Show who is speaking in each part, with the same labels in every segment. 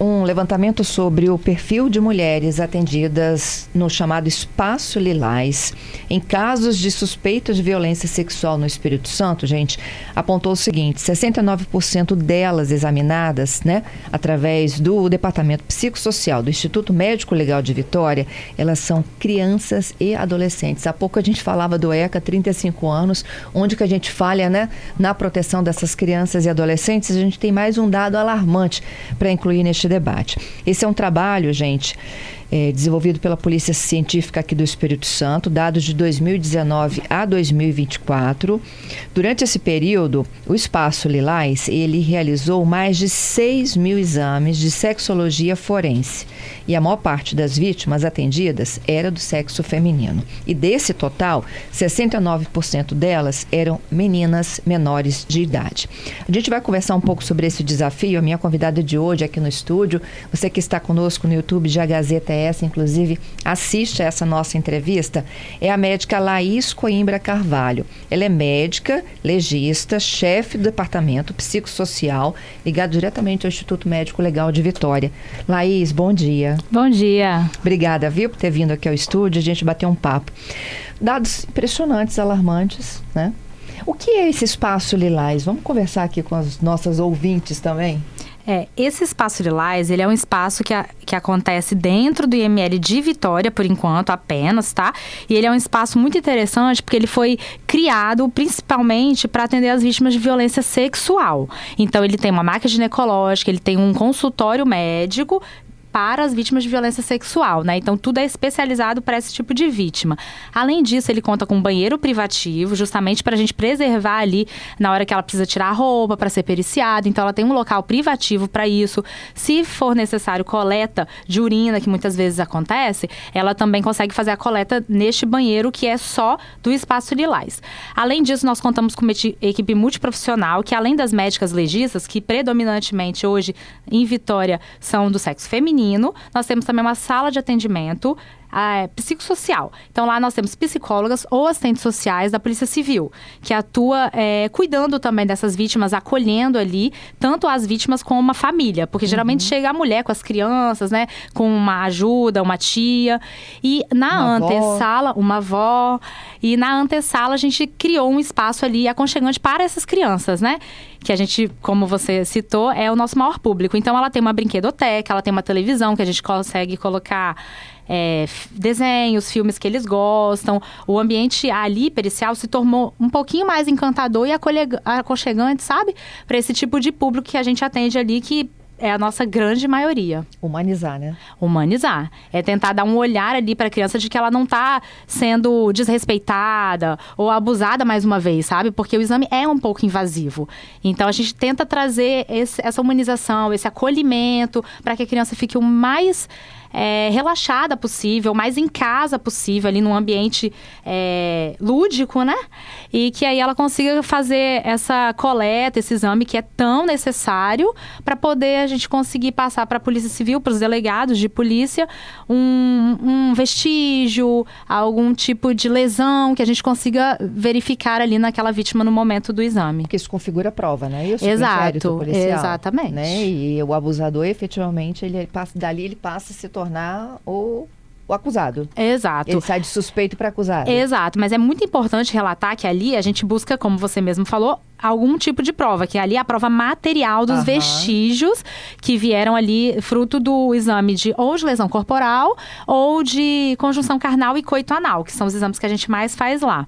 Speaker 1: um levantamento sobre o perfil de mulheres atendidas no chamado Espaço Lilás em casos de suspeita de violência sexual no Espírito Santo, gente, apontou o seguinte: 69% delas examinadas, né, através do Departamento Psicossocial do Instituto Médico Legal de Vitória, elas são crianças e adolescentes. Há pouco a gente falava do ECA, 35 anos, onde que a gente falha, né, na proteção dessas crianças e adolescentes. A gente tem mais um dado alarmante para incluir neste debate. Esse é um trabalho, gente, desenvolvido pela Polícia Científica aqui do Espírito Santo, dados de 2019 a 2024. Durante esse período, o Espaço Lilás, ele realizou mais de 6 mil exames de sexologia forense. E a maior parte das vítimas atendidas era do sexo feminino. E desse total, 69% delas eram meninas menores de idade. A gente vai conversar um pouco sobre esse desafio. A minha convidada de hoje aqui no estúdio, você que está conosco no YouTube de A Gazeta essa, inclusive, assiste a essa nossa entrevista, é a médica Laís Coimbra Carvalho. Ela é médica, legista, chefe do departamento psicossocial, ligado diretamente ao Instituto Médico Legal de Vitória. Laís, bom dia.
Speaker 2: Bom dia.
Speaker 1: Obrigada, viu, por ter vindo aqui ao estúdio, a gente bateu um papo. Dados impressionantes, alarmantes, né? O que é esse Espaço Lilás? Vamos conversar aqui com as nossas ouvintes também?
Speaker 2: Esse Espaço Lilás, ele é um espaço que acontece dentro do IML de Vitória, por enquanto, apenas, tá? E ele é um espaço muito interessante porque ele foi criado principalmente para atender as vítimas de violência sexual. Então, ele tem uma máquina ginecológica, ele tem um consultório médico para as vítimas de violência sexual, né? Então, tudo é especializado para esse tipo de vítima. Além disso, ele conta com um banheiro privativo, justamente para a gente preservar ali na hora que ela precisa tirar a roupa, para ser periciada. Então, ela tem um local privativo para isso. Se for necessário coleta de urina, que muitas vezes acontece, ela também consegue fazer a coleta neste banheiro, que é só do Espaço Lilás. Além disso, nós contamos com uma equipe multiprofissional, que além das médicas legistas, que predominantemente hoje em Vitória são do sexo feminino, nós temos também uma sala de atendimento psicossocial. Então, lá nós temos psicólogas ou assistentes sociais da Polícia Civil, que atua cuidando também dessas vítimas, acolhendo ali, tanto as vítimas como uma família. Porque geralmente chega a mulher com as crianças, né? Com uma ajuda, uma tia. E na antessala, uma avó. E na antessala, a gente criou um espaço ali aconchegante para essas crianças, né? Que a gente, como você citou, é o nosso maior público. Então, ela tem uma brinquedoteca, ela tem uma televisão que a gente consegue colocar desenhos, filmes que eles gostam. O ambiente ali pericial se tornou um pouquinho mais encantador e aconchegante, sabe? Para esse tipo de público que a gente atende ali, que é a nossa grande maioria.
Speaker 1: Humanizar, né?
Speaker 2: Humanizar. É tentar dar um olhar ali para a criança de que ela não está sendo desrespeitada ou abusada mais uma vez, sabe? Porque o exame é um pouco invasivo. Então, a gente tenta trazer essa humanização, esse acolhimento, para que a criança fique o mais relaxada possível, mais em casa possível, ali num ambiente lúdico, né? E que aí ela consiga fazer essa coleta, esse exame que é tão necessário para poder a gente conseguir passar para a Polícia Civil, para os delegados de polícia, um vestígio, algum tipo de lesão que a gente consiga verificar ali naquela vítima no momento do exame.
Speaker 1: Porque isso configura a prova, né? Isso,
Speaker 2: exato,
Speaker 1: policial,
Speaker 2: exatamente.
Speaker 1: Né? E o abusador, efetivamente, ele passa a se tornar o acusado.
Speaker 2: Exato.
Speaker 1: Ele sai de suspeito para acusado.
Speaker 2: Exato, mas é muito importante relatar que ali a gente busca, como você mesmo falou, algum tipo de prova, que ali é a prova material dos vestígios que vieram ali fruto do exame ou de lesão corporal ou de conjunção carnal e coito anal, que são os exames que a gente mais faz lá.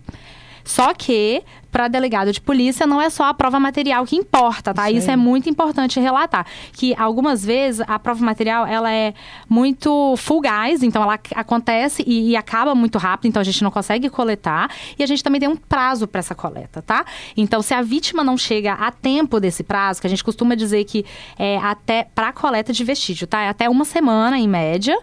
Speaker 2: Só que, para delegado de polícia, não é só a prova material que importa, tá? Isso é muito importante relatar. Que, algumas vezes, a prova material, ela é muito fugaz. Então, ela acontece e acaba muito rápido. Então, a gente não consegue coletar. E a gente também tem um prazo para essa coleta, tá? Então, se a vítima não chega a tempo desse prazo, que a gente costuma dizer que é até para coleta de vestígio, tá? É até uma semana, em média.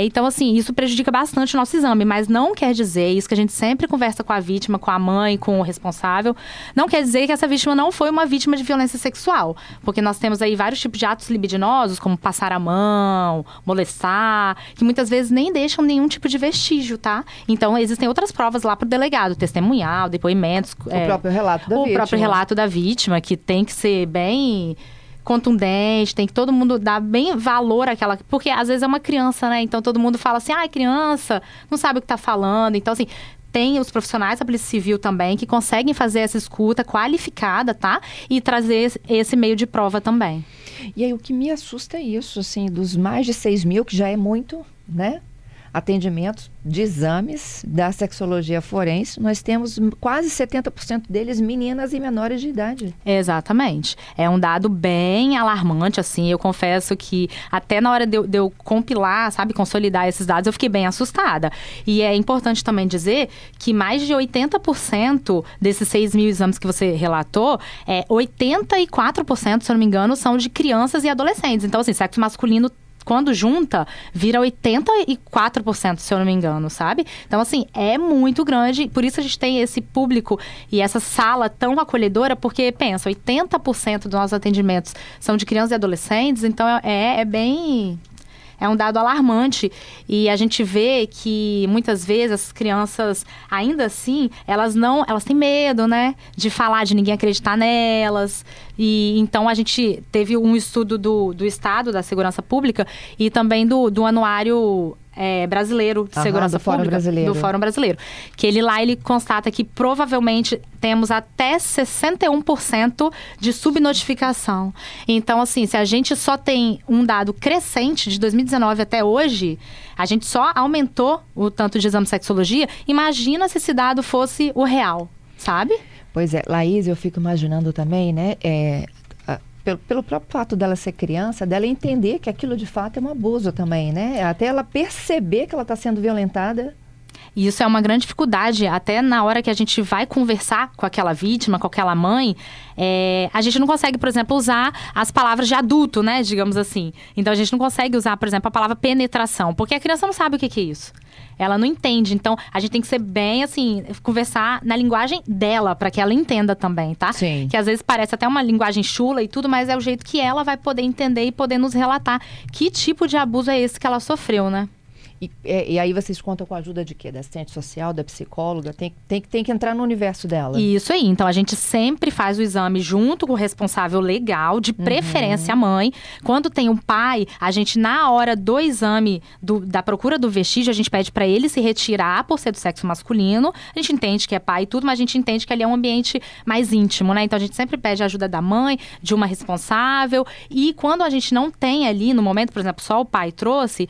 Speaker 2: Então, assim, isso prejudica bastante o nosso exame, mas não quer dizer, isso que a gente sempre conversa com a vítima, com a mãe, com o responsável, não quer dizer que essa vítima não foi uma vítima de violência sexual, porque nós temos aí vários tipos de atos libidinosos, como passar a mão, molestar, que muitas vezes nem deixam nenhum tipo de vestígio, tá? Então, existem outras provas lá pro delegado, testemunhal, depoimentos.
Speaker 1: O próprio relato da vítima.
Speaker 2: O próprio relato da vítima, que tem que ser bem contundente, tem que todo mundo dar bem valor àquela... Porque às vezes é uma criança, né? Então todo mundo fala assim, criança, não sabe o que tá falando. Então assim, tem os profissionais da Polícia Civil também que conseguem fazer essa escuta qualificada, tá? E trazer esse meio de prova também.
Speaker 1: E aí o que me assusta é isso, assim, dos mais de 6 mil, que já é muito, né? Atendimentos de exames da sexologia forense, nós temos quase 70% deles meninas e menores de idade.
Speaker 2: Exatamente. É um dado bem alarmante, assim. Eu confesso que até na hora de eu compilar, sabe, consolidar esses dados, eu fiquei bem assustada. E é importante também dizer que mais de 80% desses 6 mil exames que você relatou, 84%, se eu não me engano, são de crianças e adolescentes. Então, assim, sexo masculino, quando junta, vira 84%, se eu não me engano, sabe? Então, assim, é muito grande. Por isso a gente tem esse público e essa sala tão acolhedora, porque, pensa, 80% dos nossos atendimentos são de crianças e adolescentes, então é bem... É um dado alarmante e a gente vê que muitas vezes as crianças, ainda assim, elas têm medo, né? De falar, de ninguém acreditar nelas. E então a gente teve um estudo do Estado, da Segurança Pública e também do Anuário brasileiro de segurança pública, do Fórum Brasileiro. Que ele constata que provavelmente temos até 61% de subnotificação. Então, assim, se a gente só tem um dado crescente de 2019 até hoje, a gente só aumentou o tanto de exame de sexologia, imagina se esse dado fosse o sabe?
Speaker 1: Pois é, Laís, eu fico imaginando também, né, pelo próprio fato dela ser criança, dela entender que aquilo de fato é um abuso também, né? Até ela perceber que ela está sendo violentada.
Speaker 2: E isso é uma grande dificuldade, até na hora que a gente vai conversar com aquela vítima, com aquela mãe, a gente não consegue, por exemplo, usar as palavras de adulto, né, digamos assim. Então, a gente não consegue usar, por exemplo, a palavra penetração, porque a criança não sabe o que é isso. Ela não entende, então a gente tem que ser bem, assim, conversar na linguagem dela, para que ela entenda também, tá?
Speaker 1: Sim.
Speaker 2: Que às vezes parece até uma linguagem chula e tudo, mas é o jeito que ela vai poder entender e poder nos relatar que tipo de abuso é esse que ela sofreu, né?
Speaker 1: E aí vocês contam com a ajuda de quê? Da assistente social, da psicóloga? Tem que entrar no universo dela.
Speaker 2: Isso aí. Então, a gente sempre faz o exame junto com o responsável legal, de preferência a mãe. Quando tem um pai, a gente, na hora do exame, da procura do vestígio, a gente pede para ele se retirar por ser do sexo masculino. A gente entende que é pai e tudo, mas a gente entende que ali é um ambiente mais íntimo, né? Então, a gente sempre pede a ajuda da mãe, de uma responsável. E quando a gente não tem ali, no momento, por exemplo, só o pai trouxe,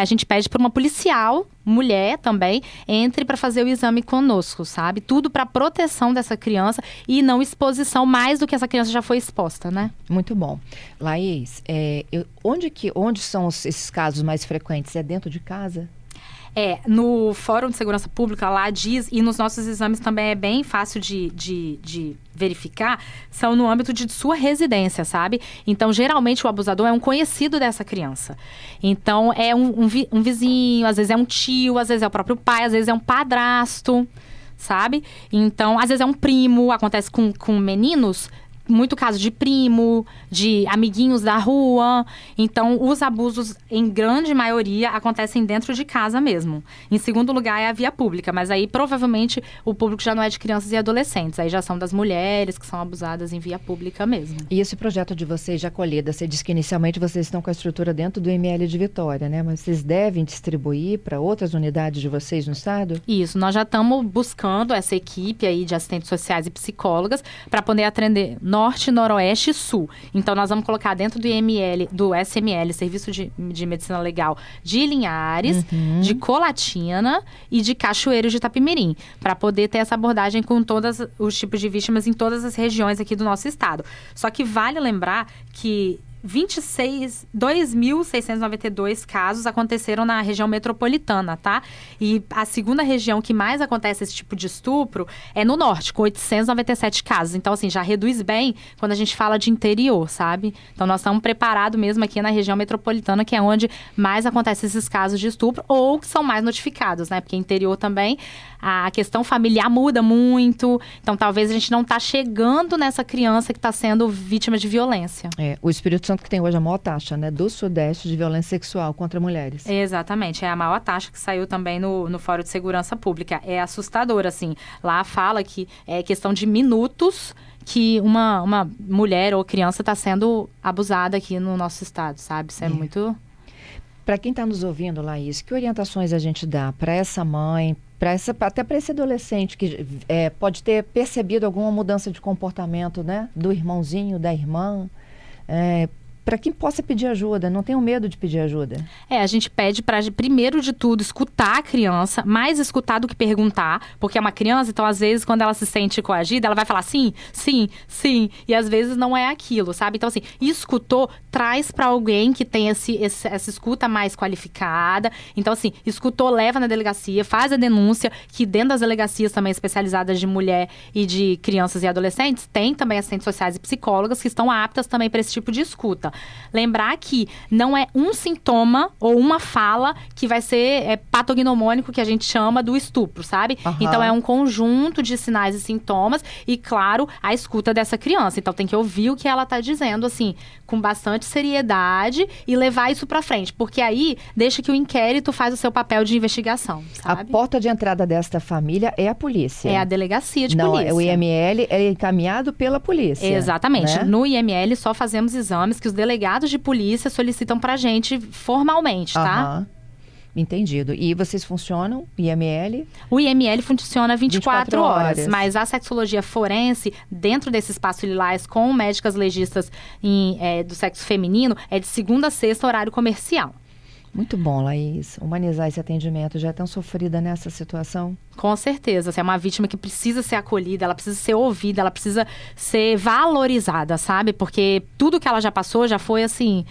Speaker 2: a gente pede para uma policial, mulher também, entre para fazer o exame conosco, sabe? Tudo para proteção dessa criança e não exposição mais do que essa criança já foi exposta, né?
Speaker 1: Muito bom. Laís, onde são esses casos mais frequentes? É dentro de casa?
Speaker 2: No Fórum de Segurança Pública, lá diz, e nos nossos exames também é bem fácil de verificar, são no âmbito de sua residência, sabe? Então, geralmente, o abusador é um conhecido dessa criança. Então, é um vizinho, às vezes é um tio, às vezes é o próprio pai, às vezes é um padrasto, sabe? Então, às vezes é um primo, acontece com meninos, muito caso de primo, de amiguinhos da rua. Então, os abusos, em grande maioria, acontecem dentro de casa mesmo. Em segundo lugar, é a via pública. Mas aí, provavelmente, o público já não é de crianças e adolescentes. Aí já são das mulheres que são abusadas em via pública mesmo.
Speaker 1: E esse projeto de vocês de acolhida, você disse que inicialmente vocês estão com a estrutura dentro do ML de Vitória, né? Mas vocês devem distribuir para outras unidades de vocês no estado?
Speaker 2: Isso. Nós já estamos buscando essa equipe aí de assistentes sociais e psicólogas para poder atender Norte, Noroeste e Sul. Então, nós vamos colocar dentro do IML, do SML, Serviço de Medicina Legal de Linhares, de Colatina e de Cachoeiros de Itapemirim, para poder ter essa abordagem com todos os tipos de vítimas em todas as regiões aqui do nosso estado. Só que vale lembrar que 2.692 casos aconteceram na região metropolitana, tá? E a segunda região que mais acontece esse tipo de estupro é no norte, com 897 casos. Então, assim, já reduz bem quando a gente fala de interior, sabe? Então, nós estamos preparados mesmo aqui na região metropolitana, que é onde mais acontecem esses casos de estupro, ou que são mais notificados, né? Porque interior também, a questão familiar muda muito. Então, talvez a gente não está chegando nessa criança que está sendo vítima de violência.
Speaker 1: O Espírito Santo tanto que tem hoje a maior taxa, né, do Sudeste de violência sexual contra mulheres.
Speaker 2: Exatamente, é a maior taxa que saiu também no Fórum de Segurança Pública. É assustador, assim. Lá fala que é questão de minutos que uma mulher ou criança está sendo abusada aqui no nosso estado, sabe? Isso é muito...
Speaker 1: Para quem está nos ouvindo, Laís, que orientações a gente dá para essa mãe, até para esse adolescente que pode ter percebido alguma mudança de comportamento, né, do irmãozinho, da irmã, para quem possa pedir ajuda, não tenham medo de pedir ajuda.
Speaker 2: A gente pede para, primeiro de tudo, escutar a criança, mais escutar do que perguntar, porque é uma criança, então às vezes quando ela se sente coagida, ela vai falar sim, sim, sim, e às vezes não é aquilo, sabe? Então assim, escutou, traz para alguém que tem essa escuta mais qualificada. Então assim, escutou, leva na delegacia, faz a denúncia, que dentro das delegacias também especializadas de mulher e de crianças e adolescentes, tem também assistentes sociais e psicólogas que estão aptas também para esse tipo de escuta. Lembrar que não é um sintoma ou uma fala que vai ser patognomônico, que a gente chama do estupro, sabe?
Speaker 1: Uhum.
Speaker 2: Então é um conjunto de sinais e sintomas e, claro, a escuta dessa criança. Então tem que ouvir o que ela tá dizendo, assim, com bastante seriedade e levar isso pra frente. Porque aí deixa que o inquérito faz o seu papel de investigação, sabe?
Speaker 1: A porta de entrada desta família é a polícia.
Speaker 2: É a delegacia de
Speaker 1: não,
Speaker 2: polícia.
Speaker 1: O IML é encaminhado pela polícia.
Speaker 2: Exatamente.
Speaker 1: Né?
Speaker 2: No IML só fazemos exames que os delegados de polícia solicitam pra gente formalmente, tá?
Speaker 1: Uhum. Entendido. E vocês funcionam, IML?
Speaker 2: O IML funciona 24 horas,
Speaker 1: horas,
Speaker 2: mas a sexologia forense, dentro desse espaço lilás, com médicas legistas do sexo feminino, é de segunda a sexta, horário comercial.
Speaker 1: Muito bom, Laís. Humanizar esse atendimento. Já é tão sofrida nessa situação?
Speaker 2: Com certeza. Assim, é uma vítima que precisa ser acolhida, ela precisa ser ouvida, ela precisa ser valorizada, sabe? Porque tudo que ela já passou já foi, assim,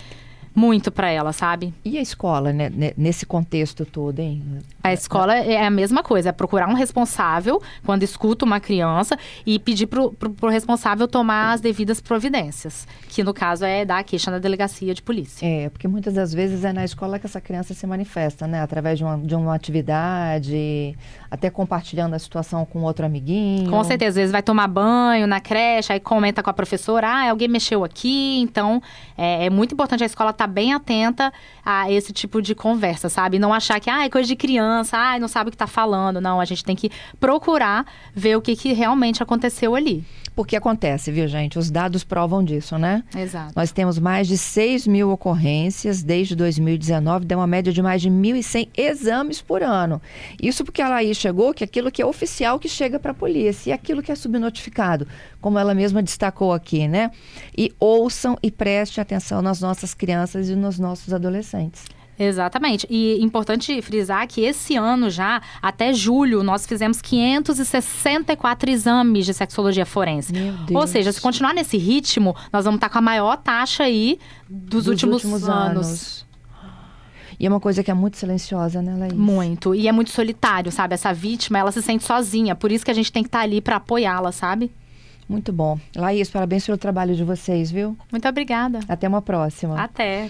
Speaker 2: muito pra ela, sabe?
Speaker 1: E a escola, né? Nesse contexto todo, hein?
Speaker 2: A escola é a mesma coisa, é procurar um responsável quando escuta uma criança e pedir pro responsável tomar as devidas providências, que no caso é dar a queixa na delegacia de polícia.
Speaker 1: Porque muitas das vezes é na escola que essa criança se manifesta, né? Através de uma atividade, até compartilhando a situação com outro amiguinho.
Speaker 2: Com certeza, às vezes vai tomar banho na creche, aí comenta com a professora, alguém mexeu aqui, então é muito importante a escola estar bem atenta a esse tipo de conversa, sabe? Não achar que é coisa de criança, não sabe o que tá falando. Não, a gente tem que procurar ver o que realmente aconteceu ali.
Speaker 1: Porque acontece, viu, gente? Os dados provam disso, né?
Speaker 2: Exato.
Speaker 1: Nós temos mais de 6 mil ocorrências desde 2019, deu uma média de mais de 1.100 exames por ano. Isso porque a Laís chegou, que aquilo que é oficial que chega para a polícia e aquilo que é subnotificado, como ela mesma destacou aqui, né? E ouçam e prestem atenção nas nossas crianças e nos nossos adolescentes.
Speaker 2: Exatamente. E importante frisar que esse ano já, até julho, nós fizemos 564 exames de sexologia forense.
Speaker 1: Meu Deus.
Speaker 2: Ou seja, se continuar nesse ritmo, nós vamos estar com a maior taxa aí dos últimos anos.
Speaker 1: E é uma coisa que é muito silenciosa, né, Laís?
Speaker 2: Muito. E é muito solitário, sabe? Essa vítima, ela se sente sozinha. Por isso que a gente tem que estar ali para apoiá-la, sabe?
Speaker 1: Muito bom. Laís, parabéns pelo trabalho de vocês, viu?
Speaker 2: Muito obrigada.
Speaker 1: Até uma próxima.
Speaker 2: Até.